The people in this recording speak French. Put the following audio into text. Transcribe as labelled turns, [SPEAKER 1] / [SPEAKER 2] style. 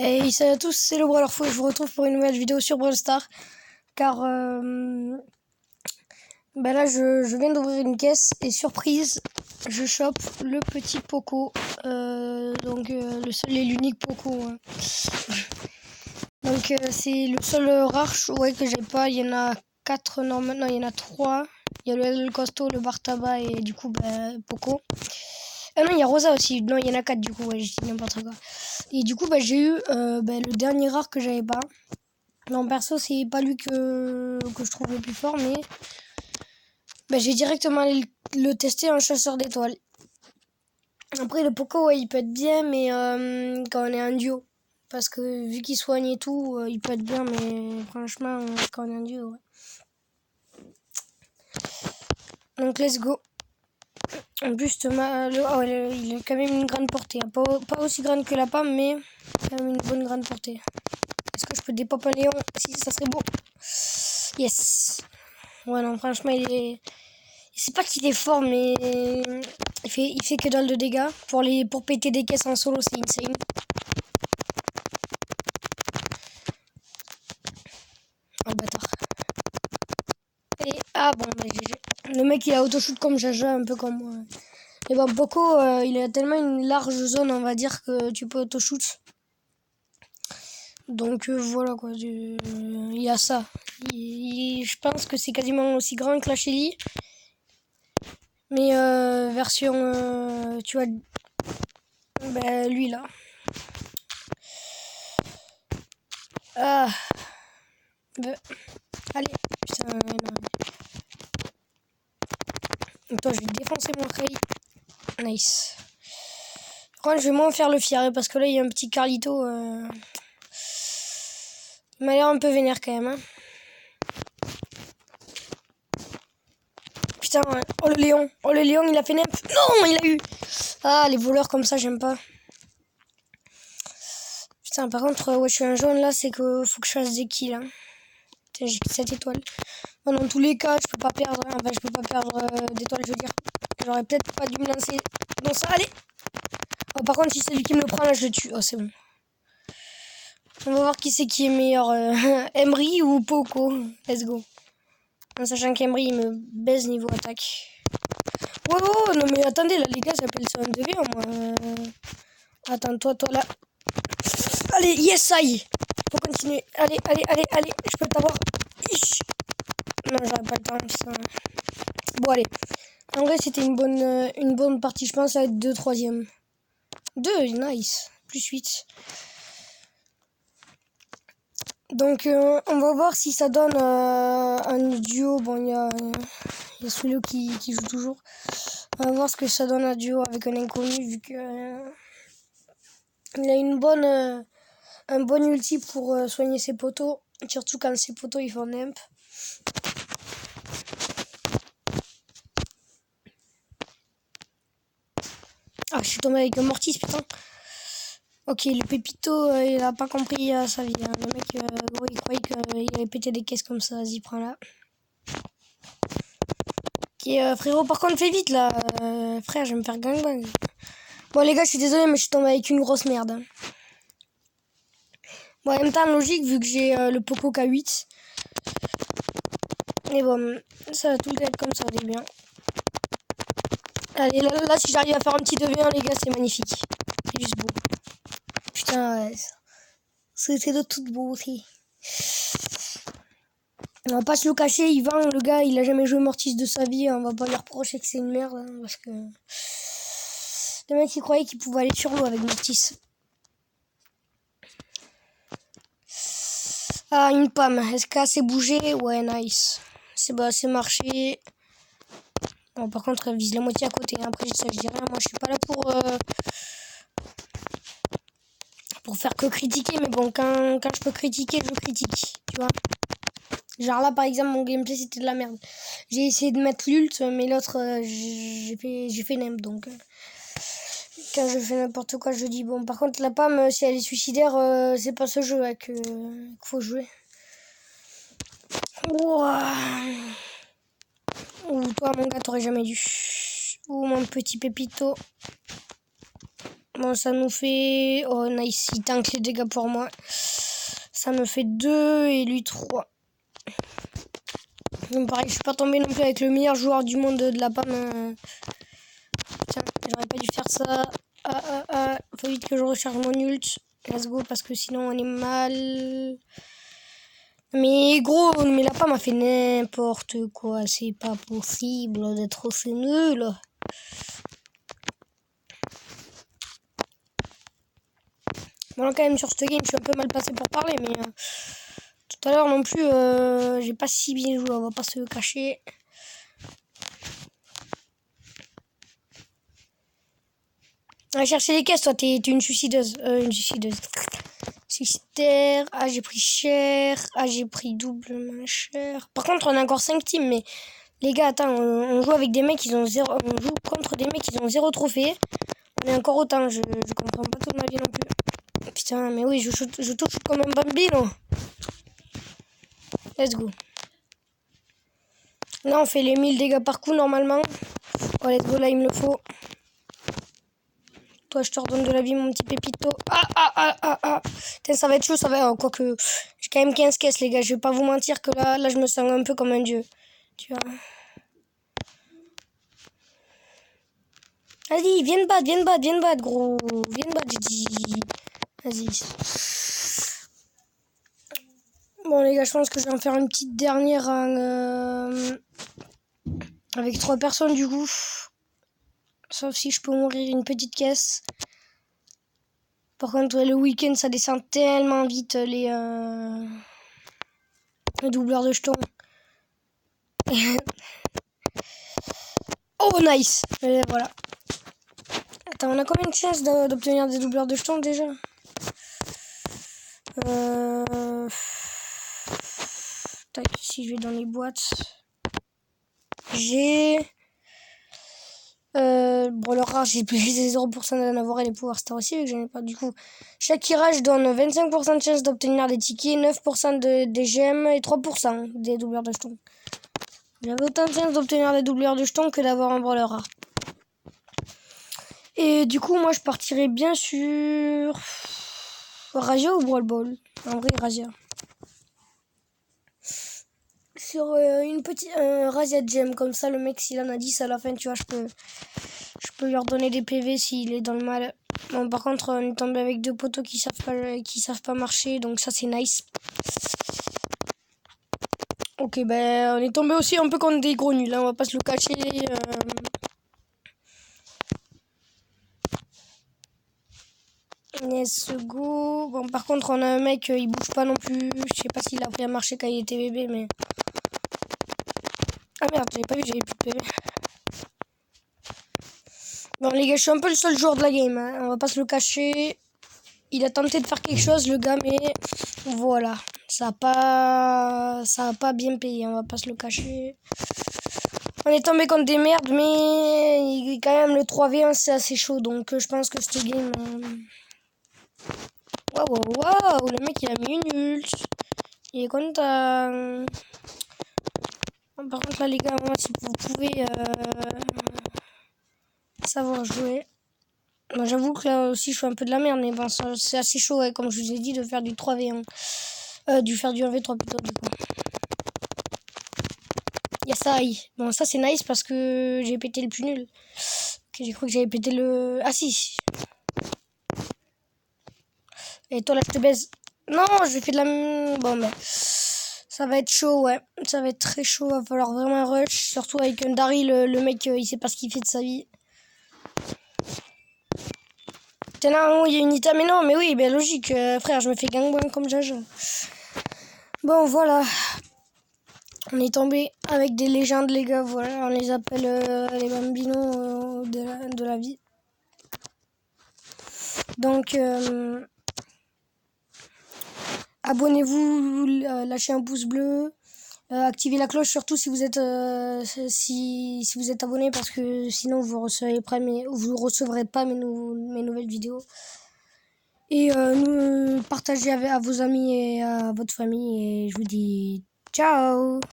[SPEAKER 1] Et salut à tous, c'est le Brawler Fou et je vous retrouve pour une nouvelle vidéo sur Brawl Stars. Car là je viens d'ouvrir une caisse et surprise, je chope le petit Poco. Le seul et l'unique Poco. Hein. Donc c'est le seul rare que j'ai pas. Il y en a 4 normalement, non il y en a 3. Il y a le Costaud, le Bartaba et du coup Poco. Ah non, il y a Rosa aussi. Non, il y en a 4 du coup, ouais, je dis n'importe quoi. Et du coup, j'ai eu le dernier rare que j'avais pas. Non, perso, c'est pas lui que je trouve le plus fort, mais j'ai directement allé le tester en chasseur d'étoiles. Après, le Poco, ouais, il peut être bien, mais quand on est un duo. Parce que vu qu'il soigne et tout, il peut être bien, mais franchement, quand on est un duo, ouais. Donc, let's go. En plus, il a quand même une grande portée. Hein. Pas aussi grande que la pomme, mais quand même une bonne grande portée. Est-ce que je peux dépop un Léon? Si, ça serait beau. Yes. Ouais, non, franchement, c'est pas qu'il est fort, mais il fait que dalle de dégâts. Pour péter des caisses en solo, c'est insane. Oh, bâtard. Et, GG. Le mec, il a auto-shoot comme Jaja, un peu comme moi. Et bon, Poco, il a tellement une large zone, on va dire, que tu peux auto-shoot. Donc voilà quoi, il y a ça. Je pense que c'est quasiment aussi grand que la Shelly. Mais version, tu vois, lui là. Ah. Allez, putain, non. Donc toi, je vais défoncer mon Ray. Nice. Par contre, je vais moins faire le fier parce que là, il y a un petit Carlito. Il m'a l'air un peu vénère quand même. Hein. Putain, ouais. Oh le Léon, il a fait nemp. Non, il a eu. Ah, les voleurs comme ça, j'aime pas. Putain, par contre, ouais, je suis un jaune là, c'est que faut que je fasse des kills. Hein. Putain, j'ai 7 étoiles. Bon, dans tous les cas, je peux pas perdre. Hein. Enfin, je peux pas perdre d'étoiles, je veux dire. J'aurais peut-être pas dû me lancer dans ça. Allez. Oh, par contre, si c'est lui qui me le prend, là, je le tue. Oh, c'est bon. On va voir qui c'est qui est meilleur. Emery ou Poco. Let's go. En sachant qu'Emery, il me baise niveau attaque. Oh, non, mais attendez, là, les gars, j'appelle ça un 2v, moi. Attends, toi, là. Allez, yes, aïe. Faut continuer. Allez. Je peux t'avoir. Non, j'aurais pas le temps, ça. Bon, allez. En vrai, c'était une bonne partie. Je pense à être 2 3e. 2, nice. Plus 8. Donc, on va voir si ça donne un duo. Bon, il y a Soulio qui joue toujours. On va voir ce que ça donne un duo avec un inconnu, vu que il a un bon ulti pour soigner ses potos. Surtout quand ses potos ils font nemp. Ah, je suis tombé avec un Mortis, putain. Ok, le Pépito, il a pas compris sa vie. Hein. Le mec, gros, il croyait qu'il allait péter des caisses comme ça. Vas-y, prends là. Ok, frérot, par contre, fais vite là. Frère, je vais me faire gangbang. Bon, les gars, je suis désolé, mais je suis tombé avec une grosse merde. Hein. Bon, en même temps, logique, vu que j'ai le Poco K8. Mais bon, ça va tout le temps être comme ça au début. Hein. Allez, là, si j'arrive à faire un petit 2v1, les gars, c'est magnifique. C'est juste beau. Putain, ouais. C'est de toute beauté. On va pas se le cacher, Yvan, le gars, il a jamais joué Mortis de sa vie. On va pas lui reprocher que c'est une merde. Hein, parce que le mec, il croyait qu'il pouvait aller sur l'eau avec Mortis. Ah, une pomme. Est-ce qu'elle s'est bougée? Ouais, nice. C'est marché. Bon, par contre, elle vise la moitié à côté. Après, ça, je dis rien. Moi, je suis pas là pour faire que critiquer. Mais bon, quand je peux critiquer, je critique. Tu vois? Genre là, par exemple, mon gameplay, c'était de la merde. J'ai essayé de mettre l'ult, mais l'autre, j'ai fait n'importe. Donc, quand je fais n'importe quoi, je dis bon. Par contre, la pomme, si elle est suicidaire, c'est pas ce jeu qu'il faut jouer. Ouah. Ouh, toi, mon gars, t'aurais jamais dû. Ouh, mon petit Pépito. Bon, ça nous fait... Oh, nice, il tank les dégâts pour moi. Ça me fait 2 et lui 3. Donc pareil, je suis pas tombé non plus avec le meilleur joueur du monde de la PAM. Tiens, j'aurais pas dû faire ça. Faut vite que je recharge mon ult. Let's go, parce que sinon on est mal. Mais gros, mais la PAM m'a fait n'importe quoi. C'est pas possible d'être aussi nul. Bon, là, quand même, sur ce game, je suis un peu mal passé pour parler, mais tout à l'heure non plus, j'ai pas si bien joué, on va pas se le cacher. Va chercher les caisses, toi, t'es une suicideuse. Une suicideuse. Suicidaire. Ah, j'ai pris cher. Ah, j'ai pris doublement cher. Par contre, on a encore 5 teams, mais les gars, attends, on joue avec des mecs qui ont 0. On joue contre des mecs qui ont 0 trophée. On est encore autant, je comprends pas toute ma vie non plus. Putain, mais oui, je touche comme un bambino. Let's go. Là, on fait les 1000 dégâts par coup normalement. Oh, let's go, là, il me le faut. Toi, je te redonne de la vie, mon petit pépito. Putain, ça va être chaud, ça va. Quoique, j'ai quand même 15 caisses, les gars. Je vais pas vous mentir que là, je me sens un peu comme un dieu. Tu vois. Vas-y, viens de battre, gros. Viens de battre, j'ai dit. Vas-y. Bon, les gars, je pense que je vais en faire une petite dernière avec 3 personnes, du coup. Sauf si je peux mourir une petite caisse. Par contre, le week-end, ça descend tellement vite, les doubleurs de jetons. Oh, nice. Et voilà. Attends, on a combien de chances d'obtenir des doubleurs de jetons, déjà? Tac, si je vais dans les boîtes. J'ai... bon, le rare, j'ai plus 0% d'en avoir et les pouvoirs star aussi, vu que j'en ai pas. Du coup, chaque tirage donne 25% de chance d'obtenir des tickets, 9% des gemmes et 3% des doubleurs de jetons. J'avais autant de chance d'obtenir des doubleurs de jetons que d'avoir un brawler rare. Et du coup, moi, je partirais bien sur... Razia ou Brawl Ball? En vrai, Razia. Sur une petite Razia Gem, comme ça, le mec, s'il en a 10 à la fin, tu vois, je peux lui redonner des PV s'il est dans le mal. Bon, par contre, on est tombé avec 2 poteaux qui savent pas marcher, donc ça, c'est nice. Ok, ben, on est tombé aussi un peu contre des gros nuls, hein, on va pas se le cacher. Let's go. Bon, par contre, on a un mec, il bouge pas non plus. Je sais pas s'il a appris à marcher quand il était bébé, mais... Ah merde, j'avais pas vu, j'avais plus de PV. Bon, les gars, je suis un peu le seul joueur de la game, hein. On va pas se le cacher. Il a tenté de faire quelque chose, le gars, mais voilà. Ça a pas bien payé, on va pas se le cacher. On est tombé contre des merdes, mais quand même, le 3v1, c'est assez chaud. Donc, je pense que cette game... Waouh, le mec, il a mis une ult. Il est content. Par contre, là, les gars, moi, si vous pouvez savoir jouer... Bon, j'avoue que là aussi, je suis un peu de la merde, mais bon, c'est assez chaud, ouais, comme je vous ai dit, de faire du 3v1. Faire du 1v3 plutôt, du coup. Y'a ça, bon, ça, c'est nice parce que j'ai pété le plus nul. Ok, j'ai cru que j'avais pété le... Ah, si. Et toi, là, je te baise. Non, j'ai fait de la... Bon, mais... Ça va être chaud, ouais. Ça va être très chaud, va falloir vraiment rush. Surtout avec un Daryl, le mec, il sait pas ce qu'il fait de sa vie. T'es là, il y a une Ita, mais non, mais oui, ben logique, frère, je me fais gangbang comme Jaja. Bon, voilà. On est tombé avec des légendes, les gars, voilà. On les appelle les bambinos de la vie. Donc, abonnez-vous, lâchez un pouce bleu. Activez la cloche surtout si vous êtes si vous êtes abonné, parce que sinon vous recevrez pas mes nouvelles vidéos. Et partagez à vos amis et à votre famille, et je vous dis ciao.